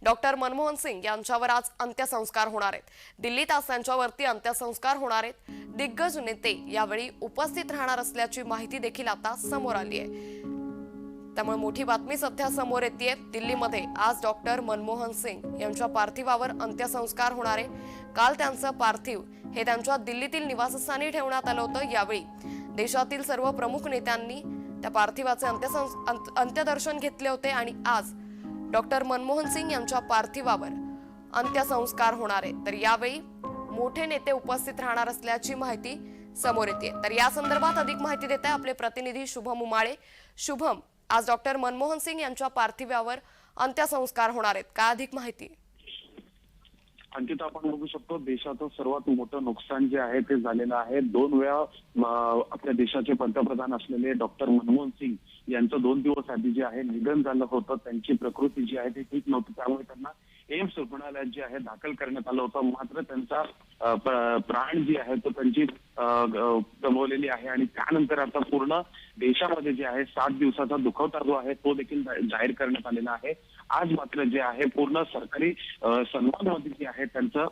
Doctor Manmohan Singh यांच्यावर आज अंत्यसंस्कार होणार आहेत। दिल्लीत आज त्यांच्यावरती अंत्यसंस्कार होणार आहेत। दिग्गज नेते यावेळी उपस्थित राहणार असल्याची माहिती देखील आता समोर आली आहे। त्यामुळे मोठी बातमी सध्या समोर येतेय। दिल्लीमध्ये आज डॉक्टर मनमोहन सिंग यांच्या पार्थिवावर अंत्यसंस्कार होणार आहे। काल त्यांचं पार्थिव हे त्यांच्या दिल्लीतील निवासस्थानी ठेवण्यात आलं होतं। यावेळी देशातील सर्व प्रमुख नेत्यांनी त्या पार्थिवाचे अंत्यदर्शन घेतले होते आणि आज डॉक्टर मनमोहन सिंग यांच्या पार्थिवावर अंत्यसंस्कार होणार आहे। तर यावेळी मोठे नेते उपस्थित राहणार असल्याची माहिती समोर येते। तर या संदर्भात अधिक माहिती देत आहे आपले प्रतिनिधी शुभम उमाळे। शुभम, आज डॉक्टर मनमोहन सिंग यांच्या पार्थिवावर अंत्यसंस्कार होणार आहेत, काय अधिक माहिती? अंकिता, आपण बघू शकतो देशाचं सर्वात मोठं नुकसान जे आहे ते झालेलं आहे। 2 वेळा आपल्या देशाचे पंतप्रधान असलेले डॉक्टर मनमोहन सिंग यांचं 2 दिवस आधी जे आहे निधन झालं होतं। त्यांची प्रकृती जी आहे ती ठीक नव्हती, त्यामुळे त्यांना एम्स रुग्णालयात जे आहे दाखल करण्यात आलं होतं। मात्र त्यांचा प्राण जी आहे तो त्यांची गमावलेली आहे आणि त्यानंतर आता पूर्ण देशामध्ये जे आहे 7 दिवसाचा दुखवटा जो आहे तो देखील जाहीर करण्यात आलेला आहे। आज मात्र जे आहे पूर्ण सरकारी सन्मानमध्ये जे आहे त्यांचं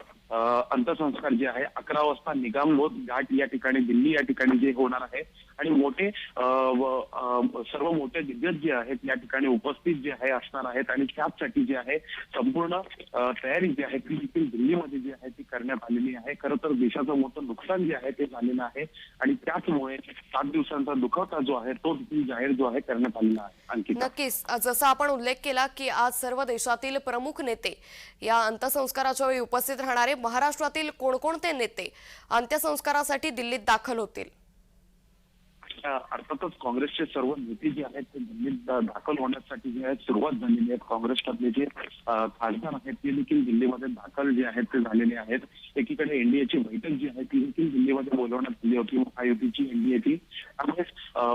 अंत्यसंस्कार जे आहे 11 वाजता निगमबोध घाट या ठिकाणी दिल्ली या ठिकाणी जे होणार आहे आणि मोठे सर्व मोठे दिग्गज जे आहेत या ठिकाणी उपस्थित जे आहे असणार आहेत आणि त्यासाठी जे आहे संपूर्ण तयारी जी आहे ती देखील दिल्लीमध्ये जी आहे ती करण्यात आलेली आहे। खरं तर देशाचं मोठं नुकसान जे आहे ते झालेलं आहे आणि त्याचमुळे 7 दिवसांचा दुखवटा जो आहे तो देखील जाहीर जो आहे करण्यात आलेला आहे। आणखी नक्कीच, जसा आपण उल्लेख केला की आज सर्व देशातील प्रमुख नेते या अंत्यसंस्काराच्या वेळी उपस्थित राहणार आहे। महाराष्ट्रातील कोणकोणते नेते अंत्यसंस्कारासाठी दिल्लीत दाखल होतील? अर्थातच काँग्रेसचे सर्व नेते जे आहेत ते दिल्लीत दाखल होण्यासाठी जे आहेत सुरुवात झालेली आहे। काँग्रेसमधले जे खासदार आहेत ते देखील दिल्लीमध्ये दाखल जे आहेत ते झालेले आहेत। एकीकडे एनडीएची बैठक जी आहे ती देखील दिल्लीमध्ये बोलवण्यात आली होती, महायुतीची एनडीएची। त्यामुळे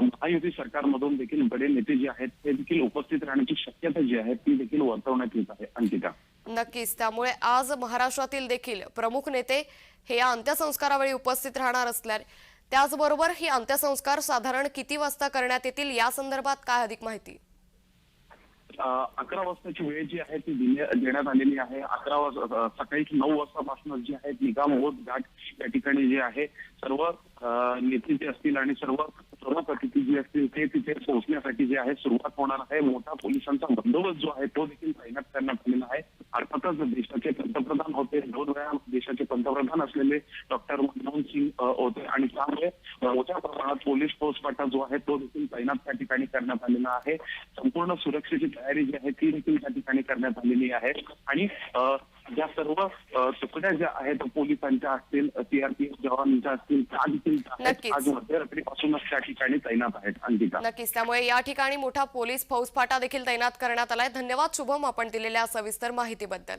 महायुती सरकारमधून देखील बडे नेते जे आहेत ते देखील उपस्थित राहण्याची शक्यता जी आहे ती देखील वर्तवण्यात येत आहे। अंकिता, नक्कीच, त्यामुळे आज महाराष्ट्रातील देखील प्रमुख नेते हे या अंत्यसंस्कारावेळी उपस्थित राहणार असल्याने त्याचबरोबर ही अंत्यसंस्कार साधारण किती वाजता करण्यात येतील या संदर्भात काय अधिक माहिती? 11 वाजताची वेळ जी आहे ती देण्यात आलेली आहे। 11 वाजता सकाळी 9 वाजतापासून जे आहे निगमबोध घाट या ठिकाणी जे आहे सर्व नेते जे असतील आणि सर्व प्रमुख अतिथी जे असतील ते तिथे पोहोचण्यासाठी जे आहे सुरुवात होणार आहे। मोठा पोलिसांचा बंदोबस्त जो आहे तो देखील तैनात करण्यात आलेला आहे। अर्थातच देशाचे पंतप्रधान होते, 2 वेळा देशाचे पंतप्रधान असलेले डॉक्टर मनमोहन सिंग होते आणि त्यामुळे मोठ्या प्रमाणात पोलीस फौजफाटा जो आहे तो देखील तैनात त्या ठिकाणी करण्यात आलेला आहे। संपूर्ण सुरक्षेची तयारी जी आहे ती देखील त्या ठिकाणी करण्यात आलेली आहे आणि ज्या सर्व तुकड्या ज्या आहेत पोलिसांच्या असतील, सीआरपीएफ जवानांच्या असतील त्या देखील आज मध्यरात्रीपासूनच त्या ठिकाणी तैनात आहेत। अंकिता, नक्कीच, त्यामुळे या ठिकाणी मोठा पोलीस फौजफाटा देखील तैनात करण्यात आलाय। धन्यवाद शुभम, आपण दिलेल्या सविस्तर माहितीबद्दल।